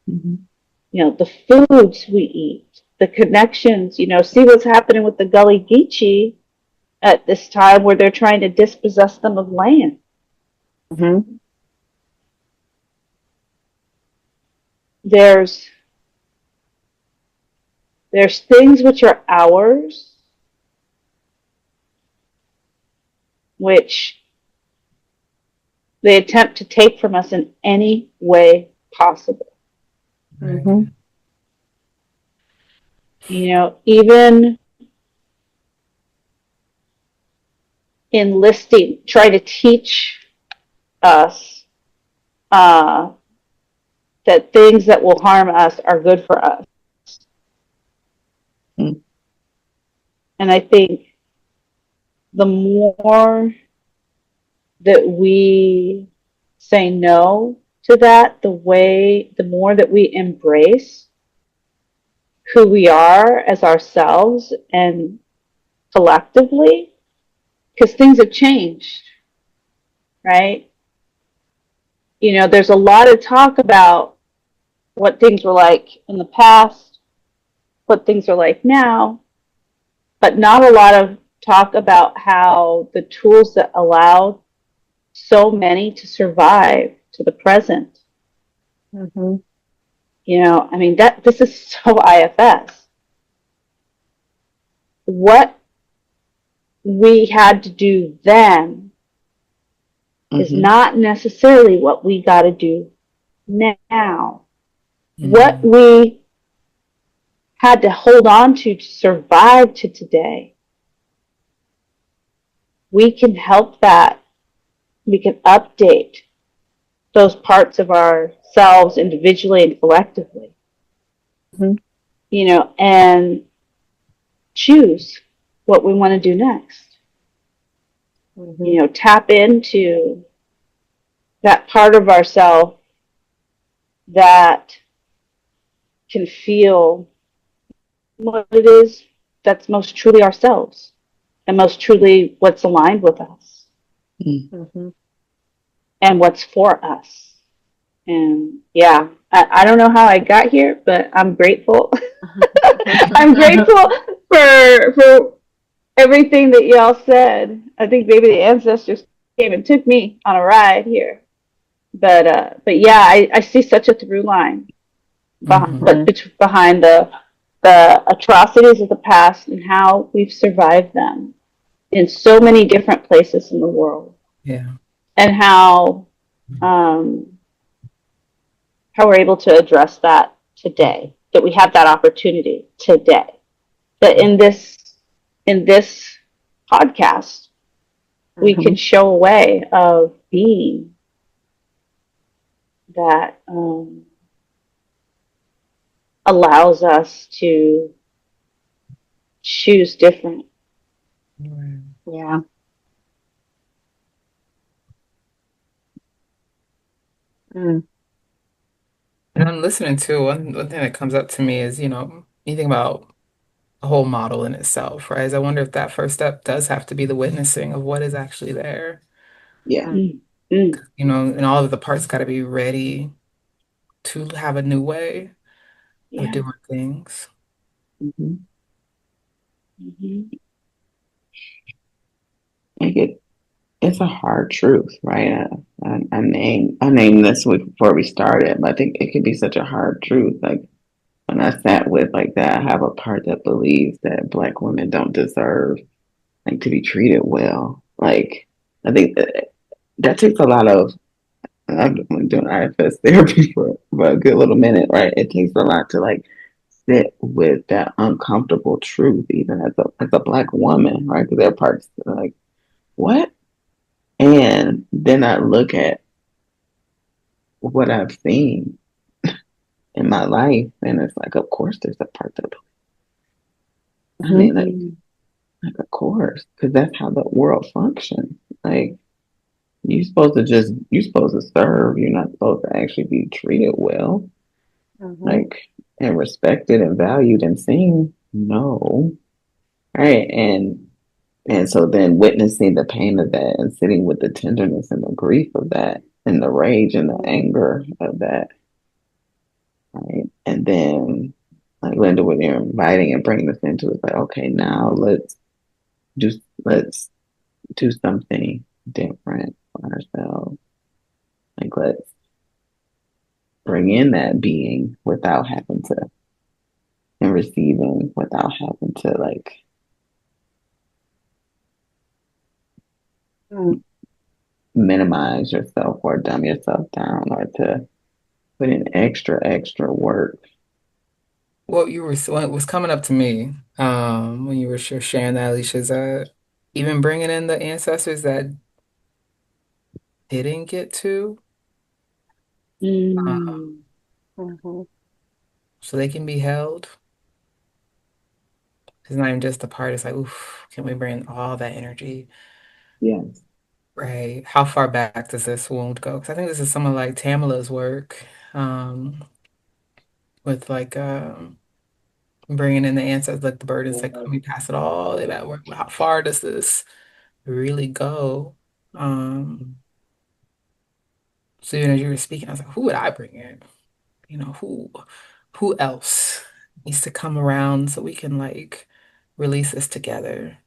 Right. The foods we eat, the connections, see what's happening with the Gully Geechee at this time where they're trying to dispossess them of land. There's things which are ours, which they attempt to take from us in any way possible. Right. Even enlisting, try to teach us that things that will harm us are good for us. And I think the more that we say no to that, the more that we embrace who we are as ourselves and collectively, because things have changed, right? There's a lot of talk about what things were like in the past, what things are like now, but not a lot of talk about how the tools that allowed so many to survive to the present. This is so IFS. What we had to do then is not necessarily what we got to do now. What we had to hold on to survive to today, we can help that. We can update those parts of ourselves individually and collectively. And choose what we want to do next. Tap into that part of ourselves that can feel what it is that's most truly ourselves and most truly what's aligned with us and what's for us. And yeah, I don't know how I got here, but I'm grateful. I'm grateful for everything that y'all said. I think maybe the ancestors came and took me on a ride here. But yeah, I see such a through line behind the atrocities of the past and how we've survived them in so many different places in the world. Yeah. And how we're able to address that today, that we have that opportunity today, that in this podcast, we can show a way of being that allows us to choose different. Yeah. And I'm listening to one thing that comes up to me is, you think about a whole model in itself, right? Is I wonder if that first step does have to be the witnessing of what is actually there. Yeah. And all of the parts got to be ready to have a new way of doing things. It's a hard truth, right? I named this before we started, but I think it can be such a hard truth. Like when I sat with like that, I have a part that believes that Black women don't deserve like to be treated well. Like I think that takes a lot of. I've been doing IFS therapy for a good little minute, right? It takes a lot to like sit with that uncomfortable truth, even as a Black woman, right? Because there are parts that are like, what? And then I look at what I've seen in my life, and it's like, of course, there's a part that, I mean, like of course, because that's how the world functions. Like you're supposed to serve. You're not supposed to actually be treated well, like and respected and valued and seen. No, right? And so then witnessing the pain of that and sitting with the tenderness and the grief of that and the rage and the anger of that, right? And then like Linda, when you're inviting and bringing us into it, it's like, okay, now do let's do something different for ourselves. Like let's bring in that being without having to and receiving without having to like minimize yourself or dumb yourself down or to put in extra work. What was coming up to me when you were sharing that, Alicia, is even bringing in the ancestors that didn't get to, uh, so they can be held. It's not even just the part. It's like, oof, can we bring all that energy? Yes. Right. How far back does this wound go? Because I think this is some of like Tamila's work, with like bringing in the ancestors, like the burdens, like let me pass it all the way back. How far does this really go? Um, so even as you were speaking, I was like, who would I bring in? You know, who else needs to come around so we can like release this together?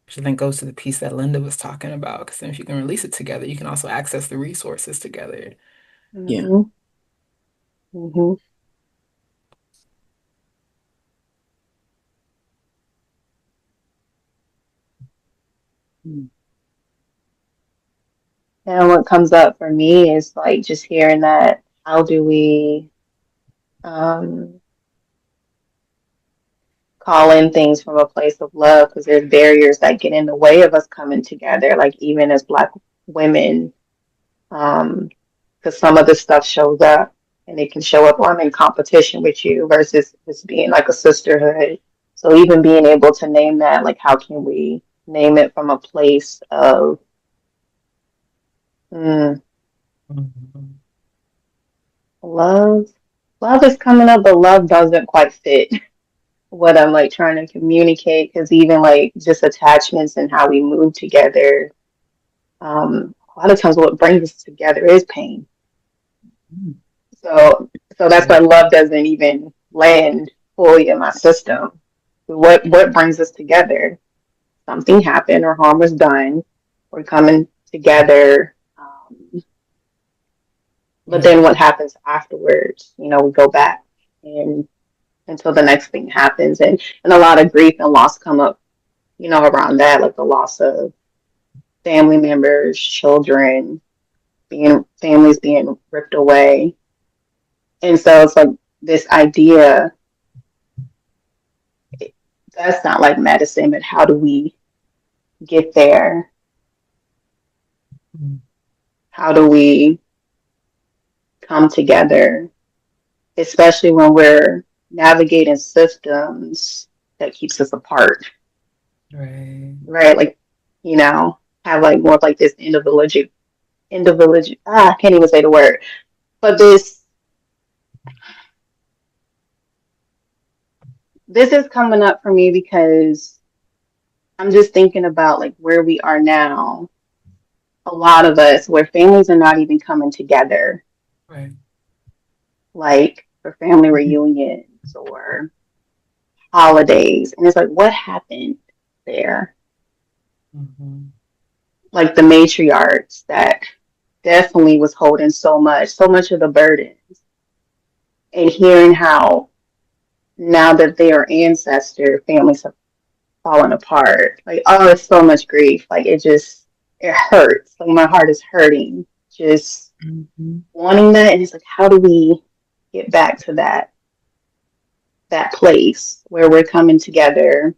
Which I think goes to the piece that Linda was talking about. Because then if you can release it together, you can also access the resources together. Yeah. And what comes up for me is like just hearing that, how do we um, call in things from a place of love? Because there's barriers that get in the way of us coming together, like even as Black women, because some of the stuff shows up and it can show up, well, I'm in competition with you versus just being like a sisterhood. So even being able to name that, like how can we name it from a place of mm, Mhm. love? Love is coming up, but love doesn't quite fit what I'm like trying to communicate, because even like just attachments and how we move together, a lot of times what brings us together is pain. So that's why love doesn't even land fully in my system. What brings us together? Something happened or harm was done. We're coming together. But Yeah. then what happens afterwards? You know, we go back and until the next thing happens, and a lot of grief and loss come up, you know, around that, like the loss of family members, children, being families being ripped away. And so it's like this idea, that's not like medicine, but how do we get there? Mhm. How do we come together, especially when we're navigating systems that keeps us apart, Right. right? Like, you know, have like more of like this I can't even say the word, but this is coming up for me because I'm just thinking about like where we are now. A lot of us where families are not even coming together, Right. like for family reunions or holidays. And it's like, what happened there? Mhm. Like the matriarchs that definitely was holding so much of the burden. And hearing how now that they are ancestor, families have fallen apart. Like, oh, it's so much grief. Like it hurts. Like my heart is hurting. Just wanting that. And it's like, how do we get back to that place where we're coming together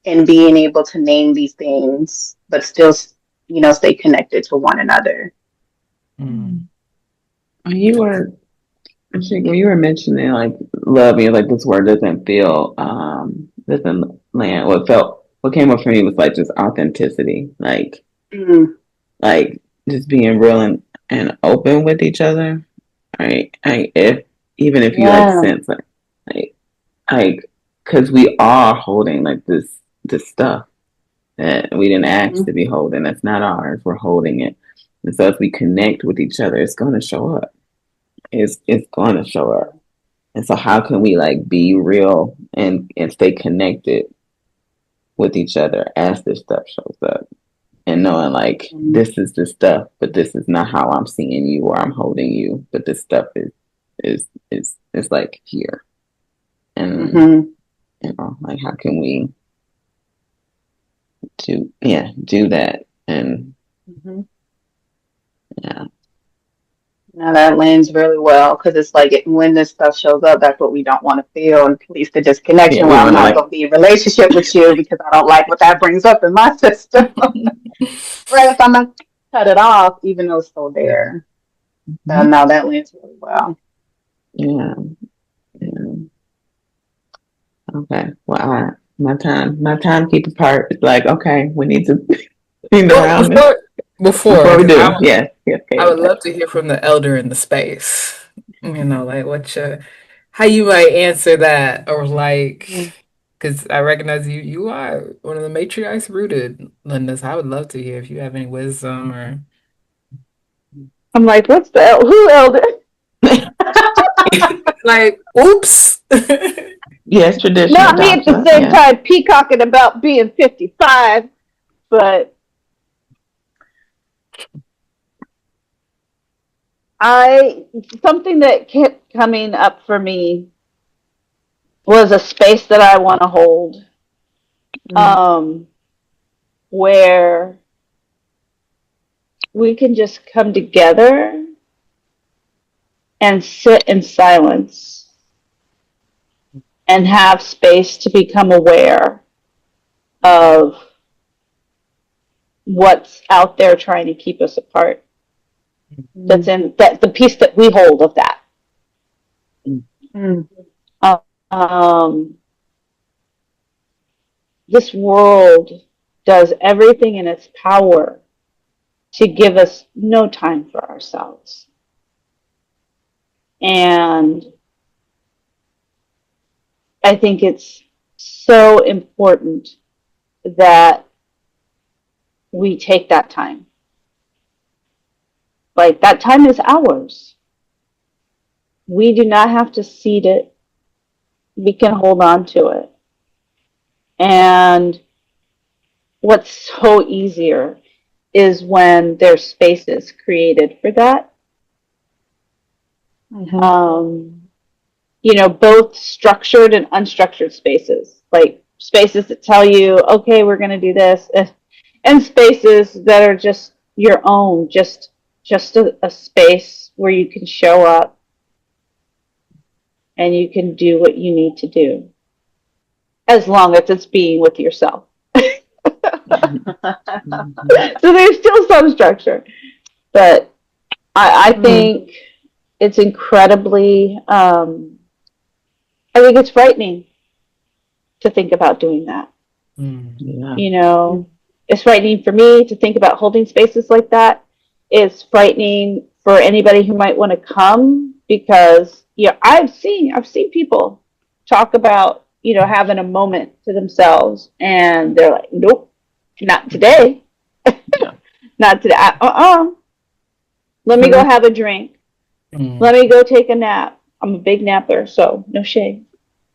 and being able to name these things, but still, you know, stay connected to one another. Mm. You were Actually, when you were mentioning like love, and like this word doesn't feel, doesn't land. What came up for me was like just authenticity, Mm. like just being real and open with each other. Right? If even if you like Yeah. sense like, like, because we are holding like this stuff that we didn't ask Mhm. to be holding. That's not ours. We're holding it, and so if we connect with each other, it's going to show up. It's going to show up. And so how can we like be real and stay connected with each other as this stuff shows up and knowing like Mhm. this is the stuff, but this is not how I'm seeing you or I'm holding you, but this stuff is like here. And Mhm. like how can we do that? And Mhm. yeah. Now that lands really well because it's like when this stuff shows up, that's what we don't want to feel, and at least the Yeah, disconnection we where don't I'm want to not like going to be in relationship with you because I don't like what that brings up in my system. Right? If I'm going to cut it off, even though it's still there. So now that lands really well. yeah, yeah. Okay. Well, my timekeeper part is like, okay, we need to clean Well, around this before we because do. Yes, yes, I okay, would okay. love to hear from the elder in the space. You know, like how you might answer that, or like, because I recognize you are one of the matriarchs rooted, Linda. So I would love to hear if you have any wisdom or I'm like, what's the who elder? like, oops. Yes, traditional Not me at the doctor. same Yeah. time peacocking about being 55, but I something that kept coming up for me was a space that I want to hold, um, where we can just come together and sit in silence and have space to become aware of what's out there trying to keep us apart. That's in that the piece that we hold of that. Mm. Um, this world does everything in its power to give us no time for ourselves. And I think it's so important that we take that time. Like that time is ours. We do not have to cede it. We can hold on to it. And what's so easier is when there's spaces created for that. Um, both structured and unstructured spaces, like spaces that tell you, okay, we're going to do this, and spaces that are just your own, just a space where you can show up and you can do what you need to do, as long as it's being with yourself. So there's still some structure, but I think it's incredibly, I think it's frightening to think about doing that. Yeah. It's frightening for me to think about holding spaces like that. It's frightening for anybody who might want to come because I've seen people talk about having a moment to themselves and they're like, nope, not today, Yeah. not today. Let me go have a drink. Let me go take a nap. I'm a big napper, so no shade.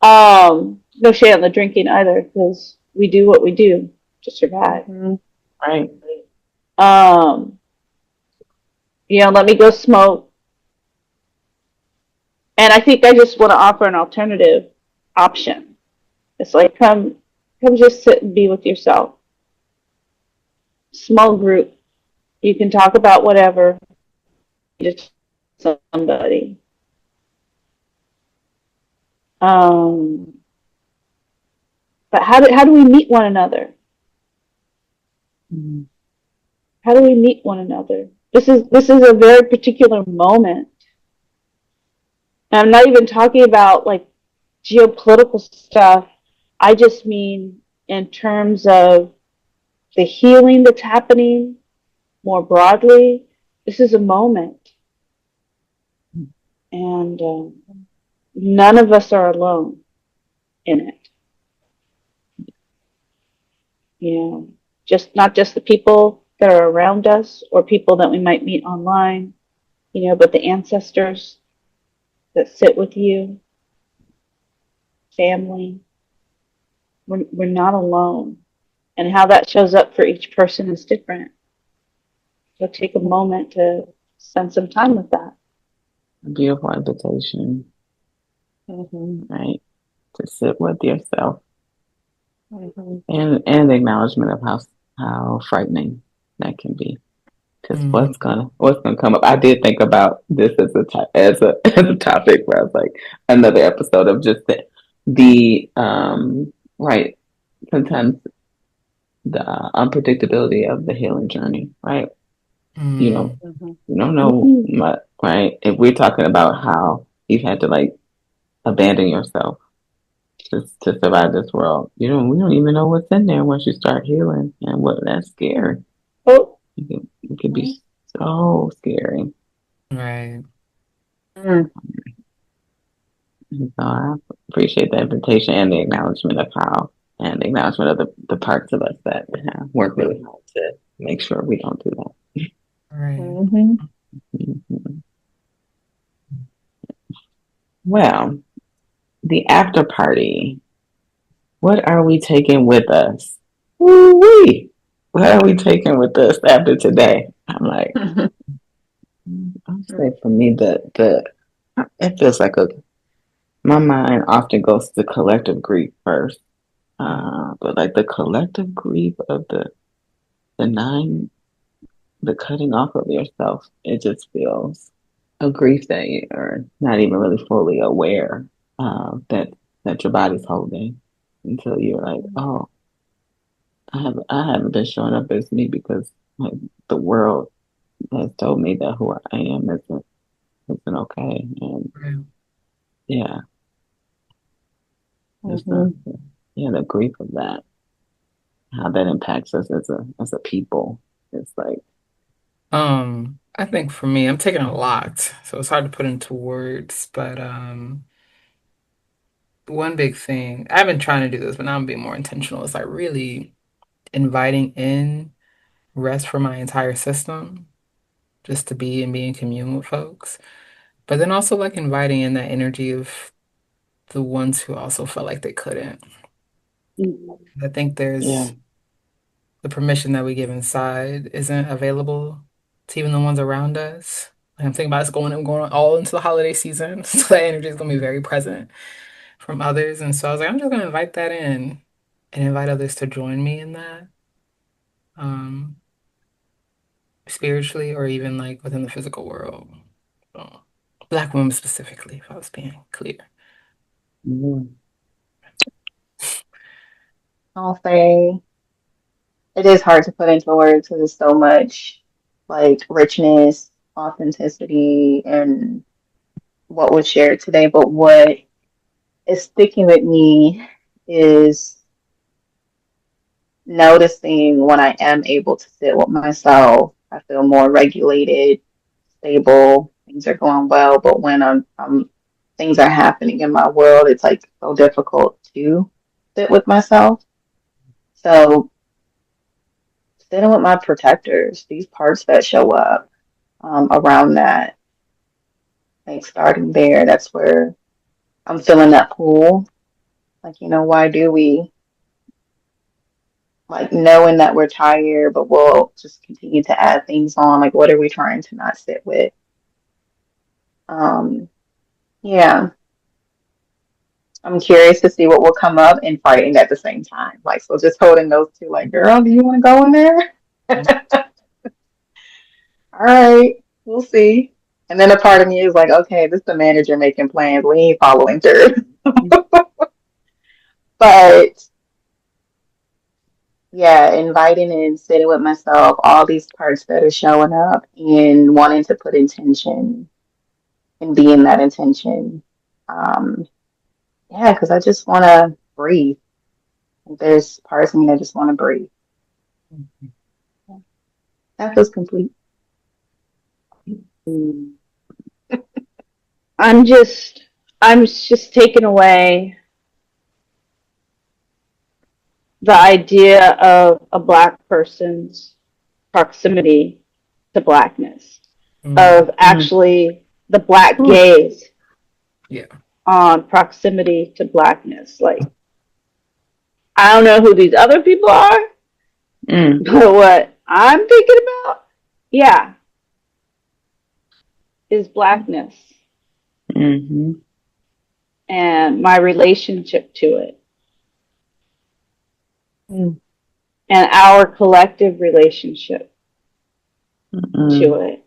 No shade on the drinking either, because we do what we do to survive. Right. Um, let me go smoke. And I think I just want to offer an alternative option. It's like come just sit and be with yourself. Small group. You can talk about whatever to somebody. Um, but how do we meet one another? Mm-hmm. How do we meet one another? This is a very particular moment And I'm not even talking about like geopolitical stuff. I just mean in terms of the healing that's happening more broadly. This is a moment, and none of us are alone in it. You know, just not just the people that are around us or people that we might meet online, you know, but the ancestors that sit with you, family. We're not alone. And how that shows up for each person is different. So take a moment to spend some time with that. A beautiful invitation, right? To sit with yourself and the acknowledgement of how frightening that can be. Because what's gonna come up? I did think about this as as a topic where I was like another episode of just the right, sometimes the unpredictability of the healing journey, right? You know, you don't know much, right? If we're talking about how you've had to like abandon yourself just to survive this world, we don't even know what's in there once you start healing, and what that's scary. Oh, It could be so scary. Right. So I appreciate the invitation and the acknowledgement of and the acknowledgement of the parts of us that work really hard to make sure we don't do that. Right. Mhm. Well, the after party. What are we taking with us? Woo-wee. What are we taking with us after today? I'm like, I'll say for me, the it feels like my mind often goes to collective grief first. But like the collective grief of the nine, the cutting off of yourself, it just feels a grief that you are not even really fully aware that your body's holding until you're like, oh, I haven't been showing up as me because like the world has told me that who I am isn't okay, and Right. yeah, it's not, yeah, the grief of that, how that impacts us as a people. It's like, I think for me, I'm taking a lot, so it's hard to put into words, but one big thing, I've been trying to do this, but now I'm being more intentional. Is like really inviting in rest for my entire system, just to be and be in commune with folks. But then also like inviting in that energy of the ones who also felt like they couldn't. I think yeah, there's the permission that we give inside isn't available to even the ones around us. Like I'm thinking about us going all into the holiday season, so that energy is gonna be very present from others. And so I was like, I'm just gonna invite that in and invite others to join me in that, um, spiritually or even like within the physical world. So, Black women specifically, if I was being clear. mm, I'll say it is hard to put into words because there's so much like richness, authenticity, and what was shared today. But what is sticking with me is noticing when I am able to sit with myself, I feel more regulated, stable, things are going well. But when things are happening in my world, it's like so difficult to sit with myself. So sitting with my protectors, these parts that show up around that, like starting there, that's where I'm feeling that pull. Like, why do we like knowing that we're tired, but we'll just continue to add things on? Like, what are we trying to not sit with? Um, yeah, I'm curious to see what will come up and fighting at the same time. Like, so just holding those two, like, girl, do you want to go in there? All right, we'll see. And then a part of me is like, okay, this is the manager making plans. We ain't following through. But yeah, inviting and sitting with myself, all these parts that are showing up and wanting to put intention and be in that intention. Yeah, because I just want to breathe. There's parts of me that just want to breathe. Yeah, that feels complete. Mm. I'm just taken away the idea of a Black person's proximity to Blackness, of actually the Black gaze Yeah. on proximity to Blackness. Like, I don't know who these other people are, but what I'm thinking about, yeah, is Blackness and my relationship to it and our collective relationship to it.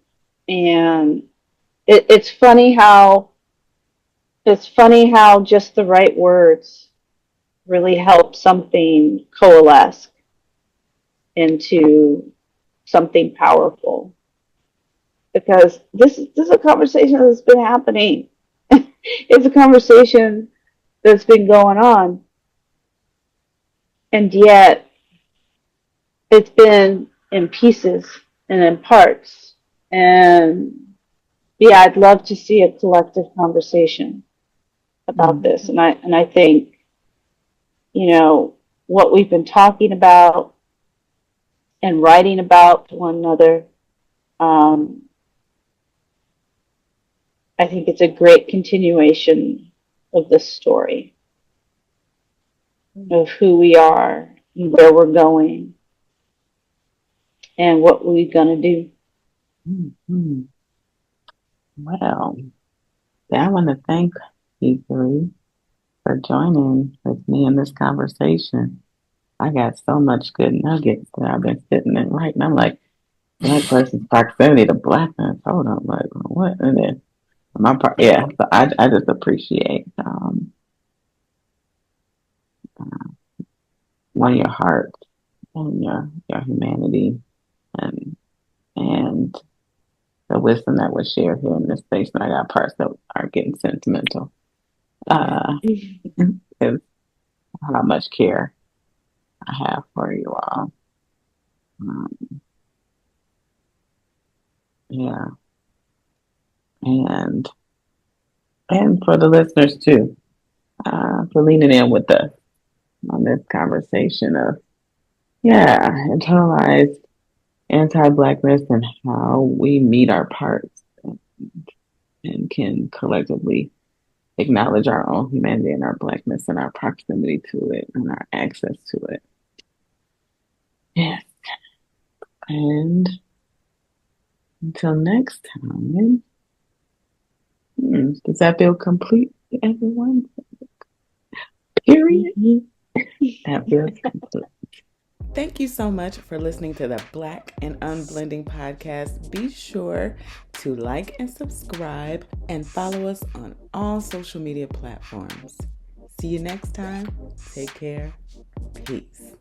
And it's funny how just the right words really help something coalesce into something powerful. Because this is a conversation that's been happening. It's a conversation that's been going on, and yet it's been in pieces and in parts. And yeah, I'd love to see a collective conversation about this. And I think, what we've been talking about and writing about to one another, I think it's a great continuation of the story of who we are and where we're going and what we're going to do. Well, I want to thank you three for joining with me in this conversation. I got so much good nuggets that I've been sitting and writing. I'm like, Black person's proximity to Blackness. Hold on, like what? And then my part, yeah. So I just appreciate one, your heart and your humanity and the wisdom that was shared here in this space. And I got parts that are getting sentimental. Is how much care I have for you all. Yeah, and for the listeners too, for leaning in with us on this conversation of internalized anti-Blackness and how we meet our parts and can collectively acknowledge our own humanity and our Blackness and our proximity to it and our access to it. Yes. And until next time, does that feel complete to everyone? Period. That feels complete. Thank you so much for listening to the Black and Unblending podcast. Be sure to like and subscribe and follow us on all social media platforms. See you next time. Take care. Peace.